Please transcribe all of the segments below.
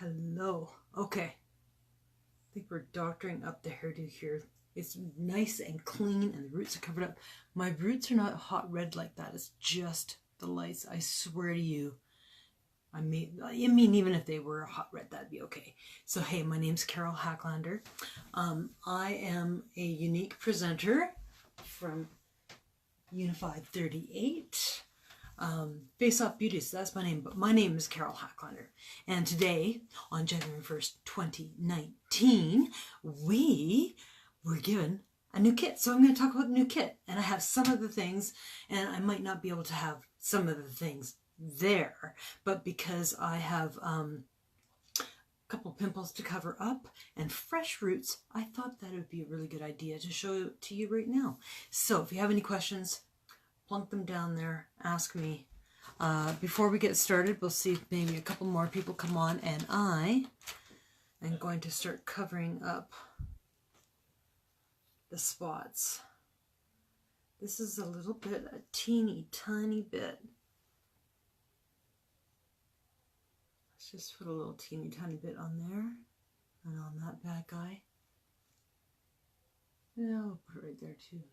Hello. Okay. I think we're doctoring up the hairdo here. It's nice and clean and the roots are covered up. My roots are not hot red like that. It's just the lights. I swear to you. I mean, even if they were hot red, that'd be okay. So, hey, my name's Carol Hacklander. I am a unique presenter from Unified 38. Face Off Beauties, that's my name, but my name is Carol Hacklander. And today, on January 1st, 2019, we were given a new kit. So I'm going to talk about the new kit. And I have some of the things, and I might not be able to have some of the things there, but because I have a couple pimples to cover up and fresh roots, I thought that it would be a really good idea to show it to you right now. So if you have any questions, plunk them down there, ask me. Before we get started, we'll see if maybe a couple more people come on, and I am going to start covering up the spots. This is a little bit, a teeny tiny bit. Let's just put a little teeny tiny bit on there and on that bad guy. Yeah, I'll put it right there too.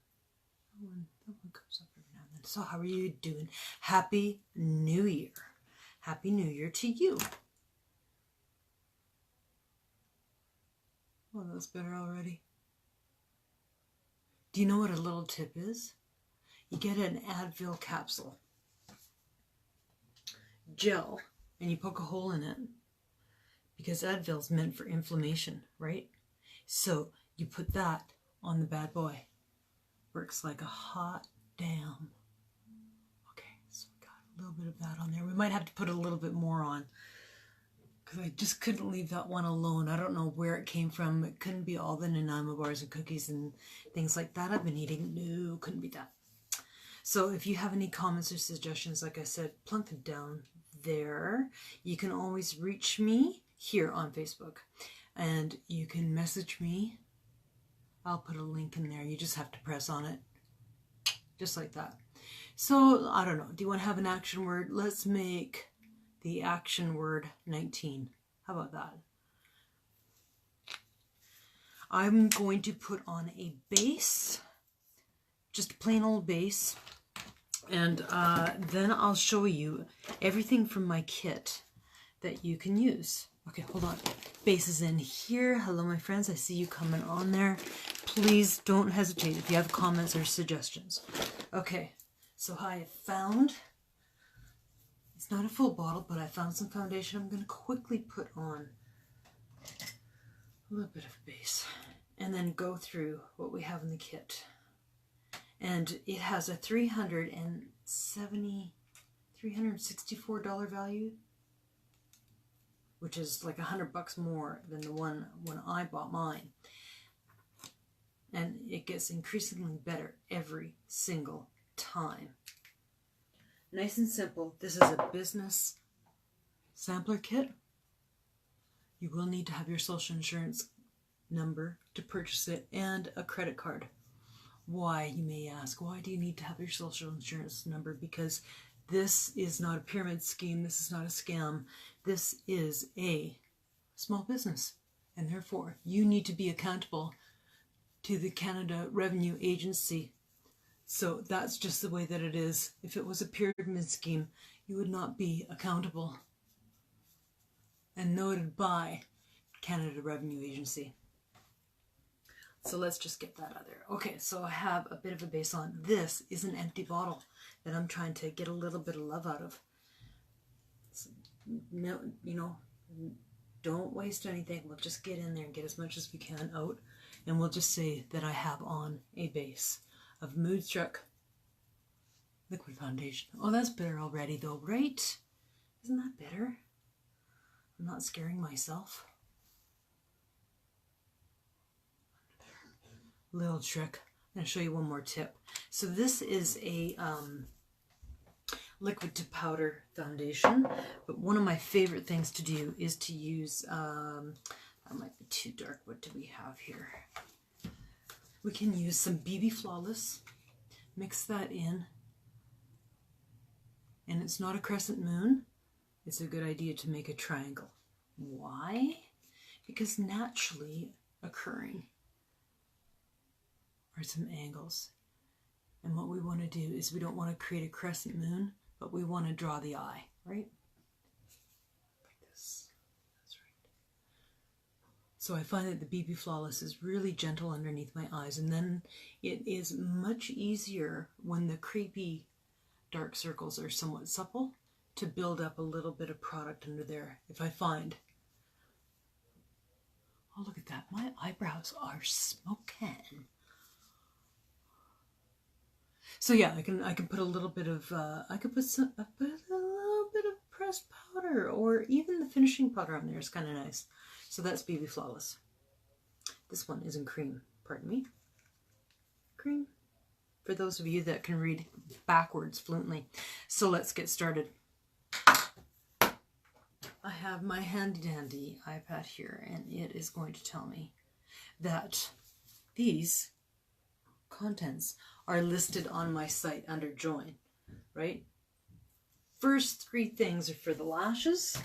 That one comes up every now and then. So how are you doing? Happy New Year. Happy New Year to you. Oh, that's better already. Do you know what a little tip is? You get an Advil capsule, gel, and you poke a hole in it because Advil is meant for inflammation, right? So you put that on the bad boy. Works like a hot damn. Okay, so we got a little bit of that on there. We might have to put a little bit more on because I just couldn't leave that one alone. I don't know where it came from. It couldn't be all the Nanaimo bars and cookies and things like that I've been eating. No, couldn't be that. So if you have any comments or suggestions, like I said, plunk them down there. You can always reach me here on Facebook, and you can message me. I'll put a link in there. You just have to press on it. Just like that. So, I don't know. Do you want to have an action word? Let's make the action word 19. How about that? I'm going to put on a base. Just a plain old base. And then I'll show you everything from my kit that you can use. Okay, hold on. Base is in here. Hello, my friends. I see you coming on there. Please don't hesitate if you have comments or suggestions. Okay, so I found, it's not a full bottle, but I found some foundation I'm going to quickly put on a little bit of base and then go through what we have in the kit. And it has a $364 value, which is like $100 more than the one when I bought mine. And it gets increasingly better every single time. Nice and simple. This is a business sampler kit. You will need to have your social insurance number to purchase it and a credit card. Why, you may ask, why do you need to have your social insurance number? Because this is not a pyramid scheme. This is not a scam. This is a small business. And therefore, you need to be accountable to the Canada Revenue Agency. So that's just the way that it is. If it was a pyramid scheme, you would not be accountable and noted by Canada Revenue Agency. So let's just get that out there. Okay, so I have a bit of a base on. This is an empty bottle that I'm trying to get a little bit of love out of. So, no, you know, don't waste anything. We'll just get in there and get as much as we can out. And we'll just say that I have on a base of Moodstruck liquid foundation. Oh, that's better already though, right? Isn't that better? I'm not scaring myself. Little trick. I'm going to show you one more tip. So this is a liquid to powder foundation, but one of my favorite things to do is to use, that might be too dark. What do we have here? We can use some BB Flawless, mix that in, and it's not a crescent moon. It's a good idea to make a triangle. Why? Because naturally occurring are some angles. And what we want to do is we don't want to create a crescent moon, but we want to draw the eye, right? Like this. That's right. So I find that the BB Flawless is really gentle underneath my eyes, and then it is much easier when the creepy dark circles are somewhat supple to build up a little bit of product under there. If I find, oh look at that, my eyebrows are smoking. So yeah, I can put a little bit of I could put a little bit of pressed powder, or even the finishing powder on there is kind of nice. So that's BB Flawless. This one is in cream. Pardon me. Cream. For those of you that can read backwards fluently. So let's get started. I have my handy dandy iPad here, and it is going to tell me that these contents are listed on my site under join, right? First three things are for the lashes,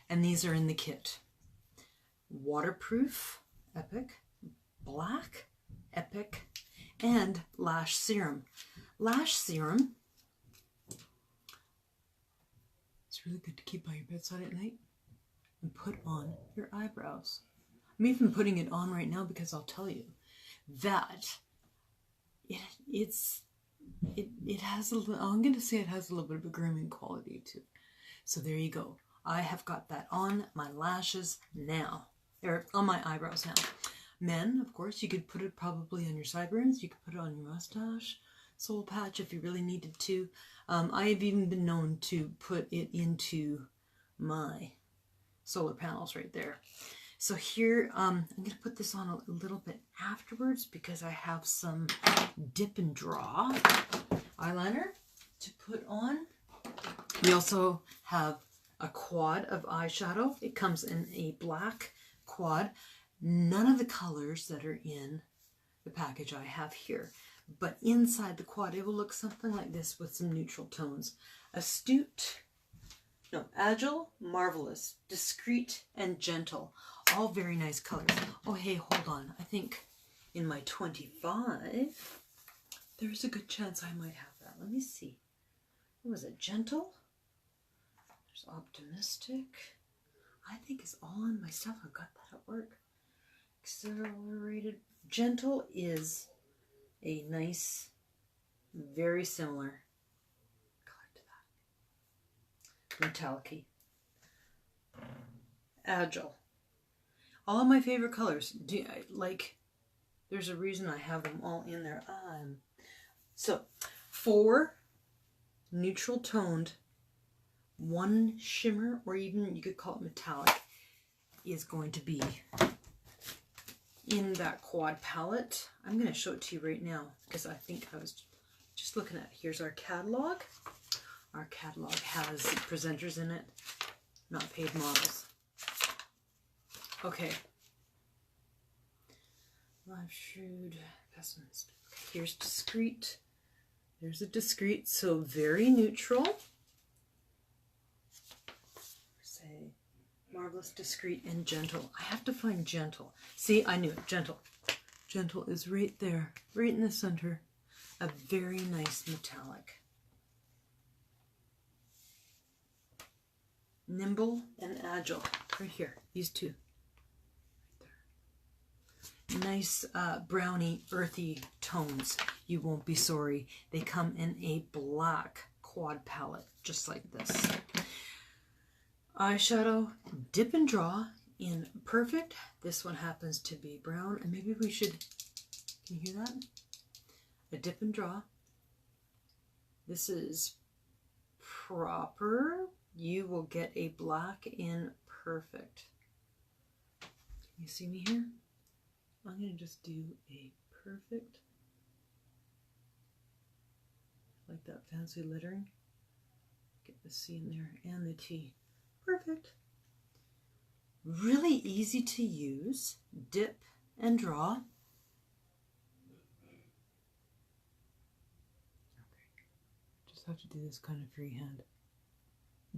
and these are in the kit. Waterproof, epic, black, epic, and lash serum. Lash serum, it's really good to keep by your bedside at night and put on your eyebrows. I'm even putting it on right now because I'll tell you that it has a little, I'm going to say it has a little bit of a grooming quality too. So there you go. I have got that on my lashes now, or on my eyebrows now. Men, of course, you could put it probably on your sideburns. You could put it on your mustache, soul patch if you really needed to. I have even been known to put it into my solar panels right there. So here, I'm going to put this on a little bit afterwards because I have some dip and draw eyeliner to put on. We also have a quad of eyeshadow. It comes in a black quad. None of the colors that are in the package I have here. But inside the quad, it will look something like this with some neutral tones. Agile, marvelous, discreet, and gentle. All very nice colors. Oh, hey, hold on. I think in my 25, there's a good chance I might have that. Let me see. What was it? Gentle? There's optimistic. I think it's all in my stuff. I've got that at work. Accelerated. Gentle is a nice, very similar color to that. Metallic-y. Agile. All of my favorite colors. There's a reason I have them all in there. So, 4 neutral toned, 1 shimmer, or even you could call it metallic, is going to be in that quad palette. I'm going to show it to you right now because I think I was just looking at, here's our catalog. Our catalog has presenters in it, not paid models. Okay. Live Shrewd, Pessimist. Okay, here's Discreet. There's a Discreet, so very neutral. Say Marvelous, Discreet, and Gentle. I have to find Gentle. See, I knew it. Gentle. Gentle is right there, right in the center. A very nice metallic. Nimble and Agile. Right here. These two. Nice browny, earthy tones. You won't be sorry. They come in a black quad palette, just like this. Eyeshadow, dip and draw in Perfect. This one happens to be brown, and maybe we should, can you hear that? A dip and draw. This is Proper. You will get a black in Perfect. Can you see me here? I'm going to just do a Perfect. Like that fancy lettering. Get the C in there and the T. Perfect. Really easy to use. Dip and draw. Okay. Just have to do this kind of freehand.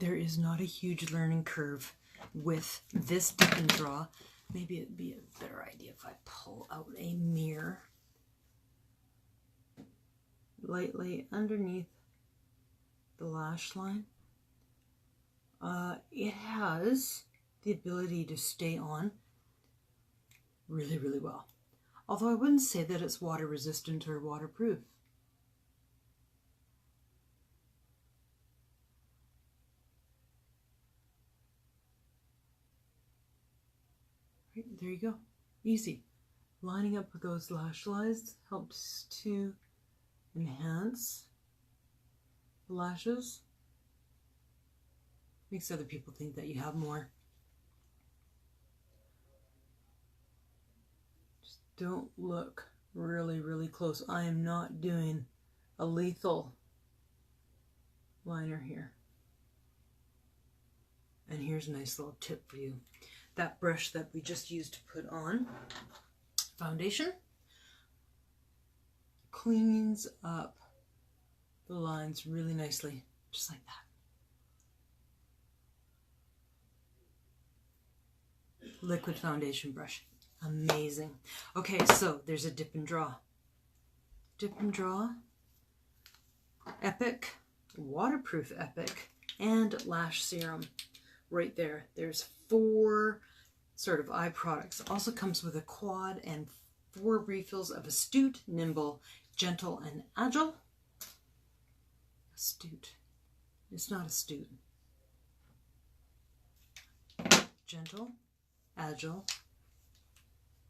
there is not a huge learning curve with this dip and draw. Maybe it'd be a better idea if I pull out a mirror lightly underneath the lash line. It has the ability to stay on really, really well. Although I wouldn't say that it's water resistant or waterproof. Right, there you go. Easy. Lining up with those lash lines helps to enhance the lashes. Makes other people think that you have more. Just don't look really, really close. I am not doing a lethal liner here. And here's a nice little tip for you. That brush that we just used to put on foundation cleans up the lines really nicely, just like that. Liquid foundation brush. Amazing. Okay, so there's a dip and draw. Dip and draw, Epic, waterproof Epic, and lash serum. Right there. There's 4 sort of eye products. Also comes with a quad and 4 refills of Astute, Nimble, Gentle, and Agile. Astute. It's not astute. Gentle, Agile.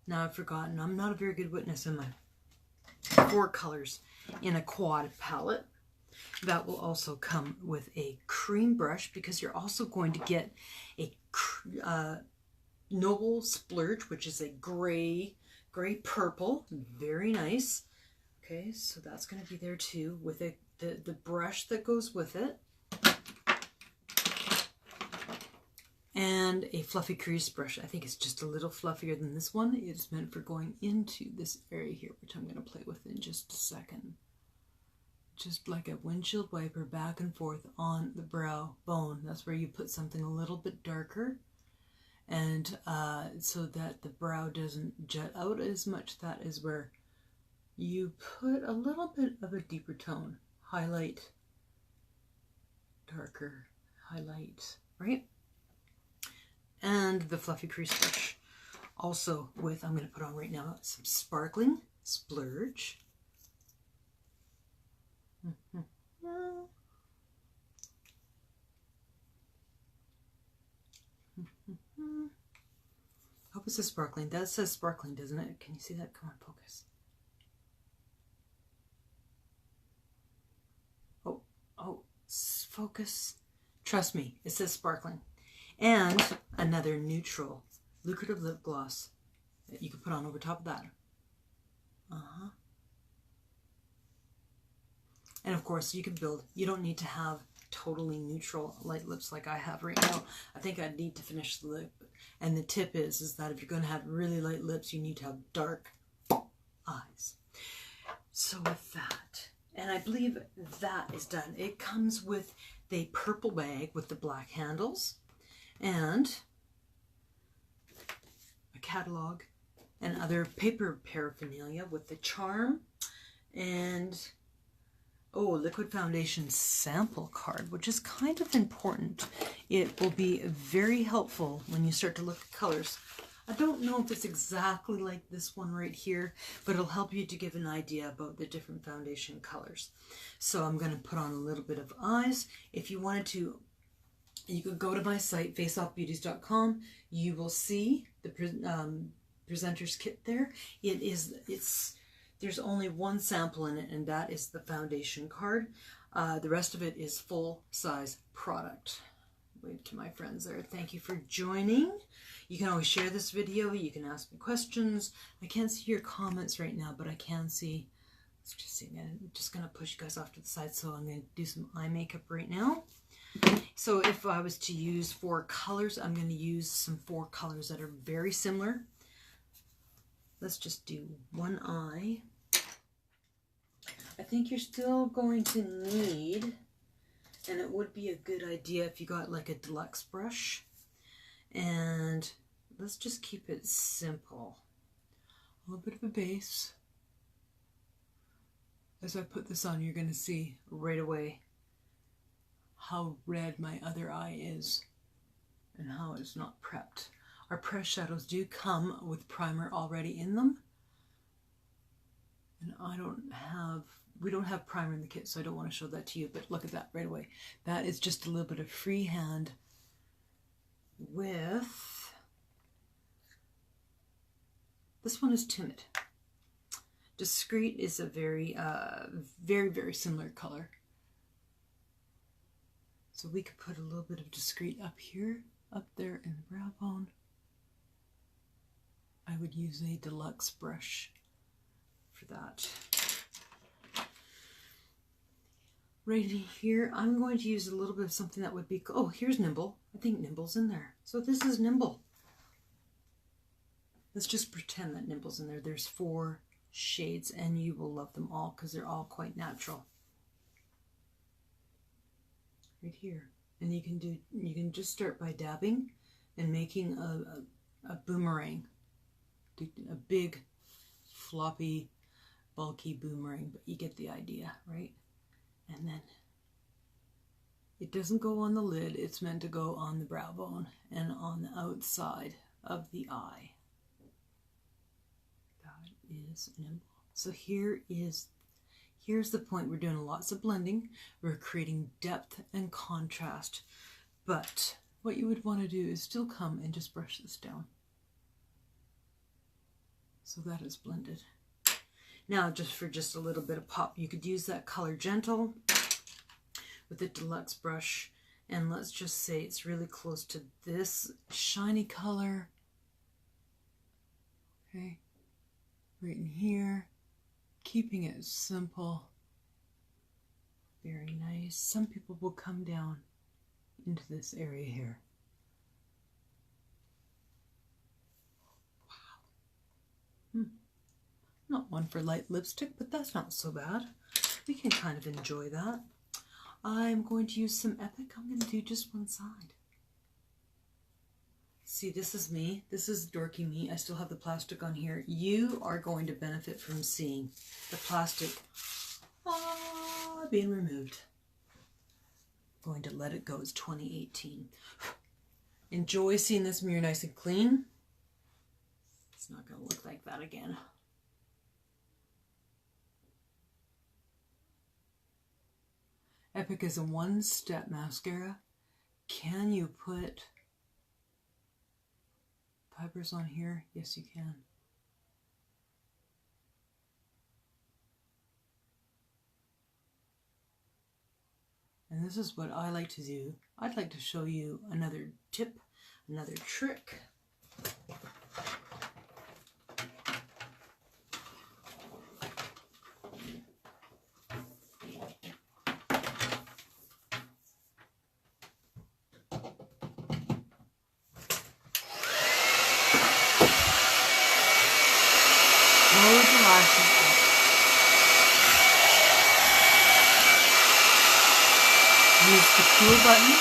Now I've forgotten. I'm not a very good witness in my 4 colors in a quad palette. That will also come with a cream brush, because you're also going to get a Noble Splurge, which is a gray purple. Very nice. Okay, so that's going to be there too, with the brush that goes with it. And a fluffy crease brush. I think it's just a little fluffier than this one. It's meant for going into this area here, which I'm going to play with in just a second. Just like a windshield wiper, back and forth on the brow bone. That's where you put something a little bit darker, and so that the brow doesn't jut out as much. That is where you put a little bit of a deeper tone. Highlight, darker, highlight, right? And the fluffy crease brush. Also with, I'm going to put on right now, some sparkling splurge. Hope it says sparkling. That says sparkling, doesn't it? Can you see that? Come on, focus. Oh, focus. Trust me, it says sparkling. And another neutral, lucrative lip gloss that you can put on over top of that. And of course, you can build. You don't need to have totally neutral light lips like I have right now. I think I need to finish the lip. And the tip is that if you're going to have really light lips, you need to have dark eyes. So with that, and I believe that is done. It comes with the purple bag with the black handles and a catalog and other paper paraphernalia with the charm and liquid foundation sample card, which is kind of important. It will be very helpful when you start to look at colors. I don't know if it's exactly like this one right here, but it'll help you to give an idea about the different foundation colors. So I'm going to put on a little bit of eyes. If you wanted to, you could go to my site, faceoffbeauties.com. You will see the presenter's kit there. There's only one sample in it, and that is the foundation card. The rest of it is full-size product. Wave to my friends there. Thank you for joining. You can always share this video. You can ask me questions. I can't see your comments right now, but I can see. Let's just see. I'm just going to push you guys off to the side, so I'm going to do some eye makeup right now. So if I was to use 4 colors, I'm going to use some 4 colors that are very similar. Let's just do one eye. I think you're still going to need And it would be a good idea if you got like a deluxe brush. And let's just keep it simple. A little bit of a base. As I put this on, you're going to see right away how red my other eye is and how it's not prepped. Our pressed shadows do come with primer already in them. And we don't have primer in the kit, so I don't want to show that to you, but look at that right away. That is just a little bit of freehand with, this one is Timid. Discreet is a very, very similar color. So we could put a little bit of Discreet up here, up there in the brow bone. I would use a deluxe brush for that. Right here, I'm going to use a little bit of something that would be, oh, here's Nimble. I think Nimble's in there. So this is Nimble. Let's just pretend that Nimble's in there. There's 4 shades and you will love them all because they're all quite natural. Right here. And you can just start by dabbing and making a boomerang. A big, floppy, bulky boomerang, but you get the idea, right? And then it doesn't go on the lid, it's meant to go on the brow bone and on the outside of the eye. That is Nimble. So here's the point. We're doing lots of blending. We're creating depth and contrast. But what you would want to do is still come and just brush this down. So that is blended. Now, just a little bit of pop, you could use that Color Gentle with a deluxe brush, and let's just say it's really close to this shiny color. Okay, right in here, keeping it simple. Very nice. Some people will come down into this area here. Wow. Not one for light lipstick, but that's not so bad. We can kind of enjoy that. I'm going to use some Epic. I'm going to do just one side. See, this is me. This is dorky me. I still have the plastic on here. You are going to benefit from seeing the plastic being removed. I'm going to let it go. It's 2018. Enjoy seeing this mirror nice and clean. It's not going to look like that again. Epic is a one-step mascara. Can you put fibers on here? Yes, you can. And this is what I like to do. I'd like to show you another tip, another trick. Use the cool button.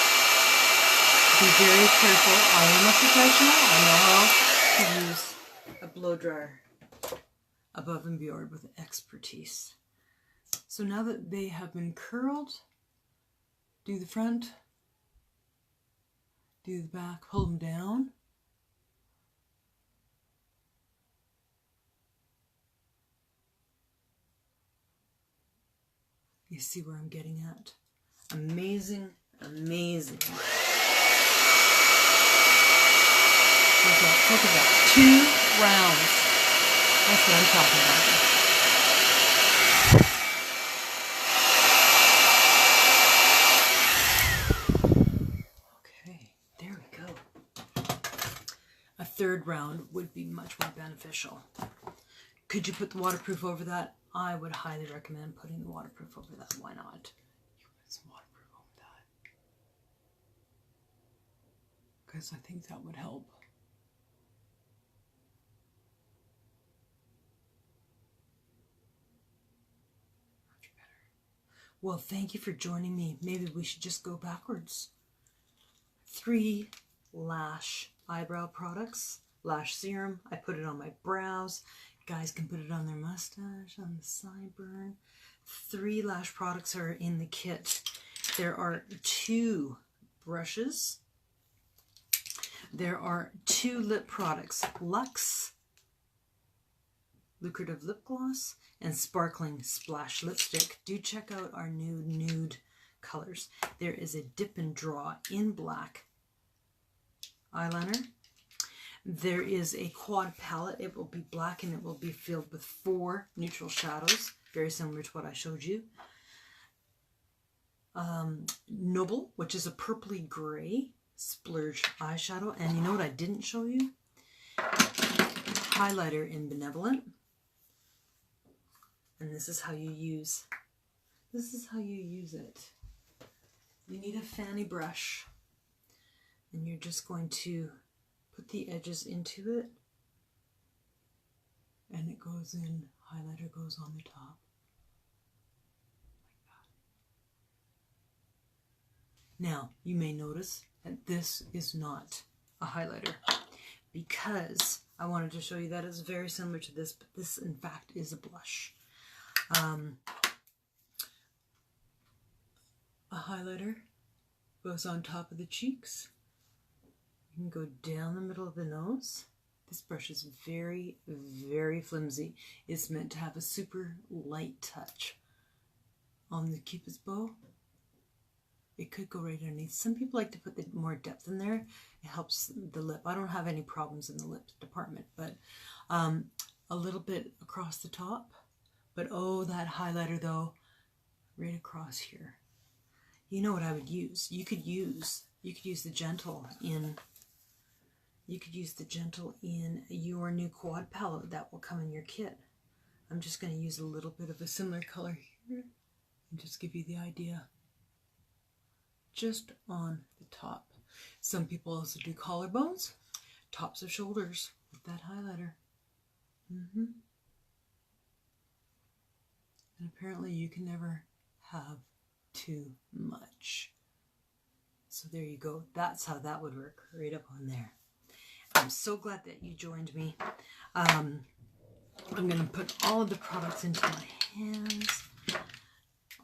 Be very careful. I am a professional. I know how to use a blow dryer above and beyond with expertise. So now that they have been curled, do the front, do the back, pull them down. You see where I'm getting at? Amazing, amazing. Look at that. 2 rounds. That's what I'm talking about. Okay, there we go. A 3rd round would be much more beneficial. Could you put the waterproof over that? I would highly recommend putting the waterproof over that. Why not? Some waterproof over that, because I think that would help. Much better. Well, thank you for joining me. Maybe we should just go backwards. 3 lash eyebrow products. Lash serum. I put it on my brows. Guys can put it on their mustache, on the sideburn. 3 lash products are in the kit. There are 2 brushes. There are 2 lip products. Luxe Lucrative Lip Gloss and Sparkling Splash Lipstick. Do check out our new nude colors. There is a Dip and Draw in black eyeliner. There is a quad palette. It will be black and it will be filled with 4 neutral shadows, very similar to what I showed you. Noble, which is a purpley gray splurge eyeshadow. And you know what I didn't show you? Highlighter in Benevolent. And this is how you use it. You need a fanny brush. And you're just going to put the edges into it. And it goes in, highlighter goes on the top. Now, you may notice that this is not a highlighter because I wanted to show you that it's very similar to this, but this in fact is a blush. A highlighter goes on top of the cheeks. You can go down the middle of the nose. This brush is very, very flimsy. It's meant to have a super light touch on the Cupid's bow. It could go right underneath. Some people like to put more depth in there. It helps the lip. I don't have any problems in the lip department, but a little bit across the top. But oh, that highlighter though, right across here. You know what I would use? You could use the Gentle in. You could use the Gentle in your new quad palette that will come in your kit. I'm just going to use a little bit of a similar color here and just give you the idea. Just on the top. Some people also do collarbones, tops of shoulders with that highlighter. And apparently you can never have too much. So there you go. That's how that would work, right up on there. I'm so glad that you joined me. I'm going to put all of the products into my hands.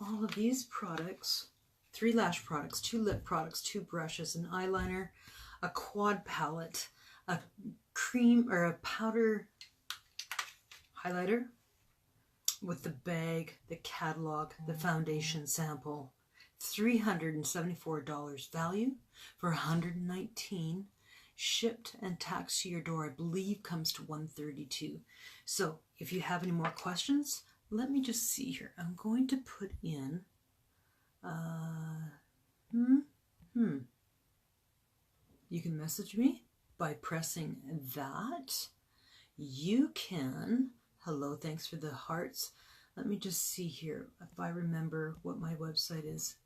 All of these products, 3 lash products, 2 lip products, 2 brushes, an eyeliner, a quad palette, a cream or a powder highlighter with the bag, the catalog, the foundation sample. $374 value for $119. Shipped and taxed to your door, I believe, comes to $132. So if you have any more questions, let me just see here. I'm going to put in you can message me by pressing that. You can, hello, thanks for the hearts. Let me just see here if I remember what my website is.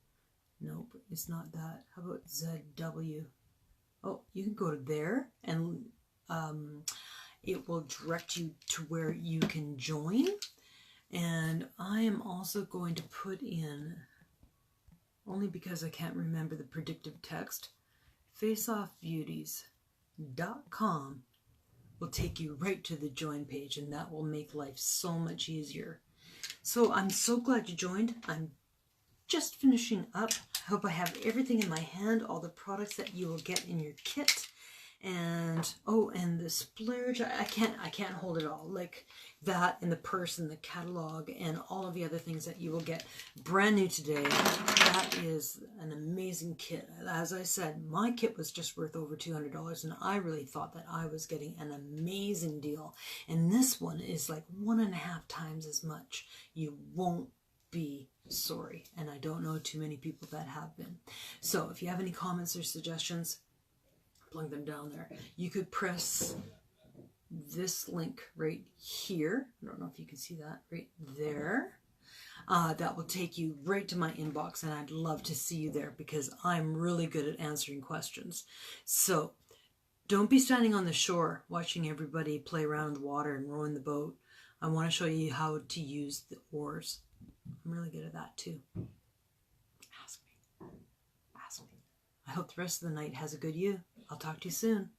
Nope, it's not that. How about ZW? Oh, you can go to there and it will direct you to where you can join. And I am also going to put in, only because I can't remember the predictive text, faceoffbeauties.com will take you right to the join page, and that will make life so much easier. So I'm so glad you joined. I'm just finishing up. I hope I have everything in my hand, all the products that you will get in your kit. And oh, and the splurge, I can't hold it all, like that and the purse and the catalog and all of the other things that you will get brand new today. That is an amazing kit. As I said, my kit was just worth over $200, and I really thought that I was getting an amazing deal, and this one is like 1.5 times as much. You won't be sorry, and I don't know too many people that have been. So if you have any comments or suggestions, plug them down there. You could press this link right here. I don't know if you can see that right there. That will take you right to my inbox, and I'd love to see you there because I'm really good at answering questions. So don't be standing on the shore watching everybody play around in the water and rowing the boat. I want to show you how to use the oars. I'm really good at that too. I hope the rest of the night has a good you. I'll talk to you soon.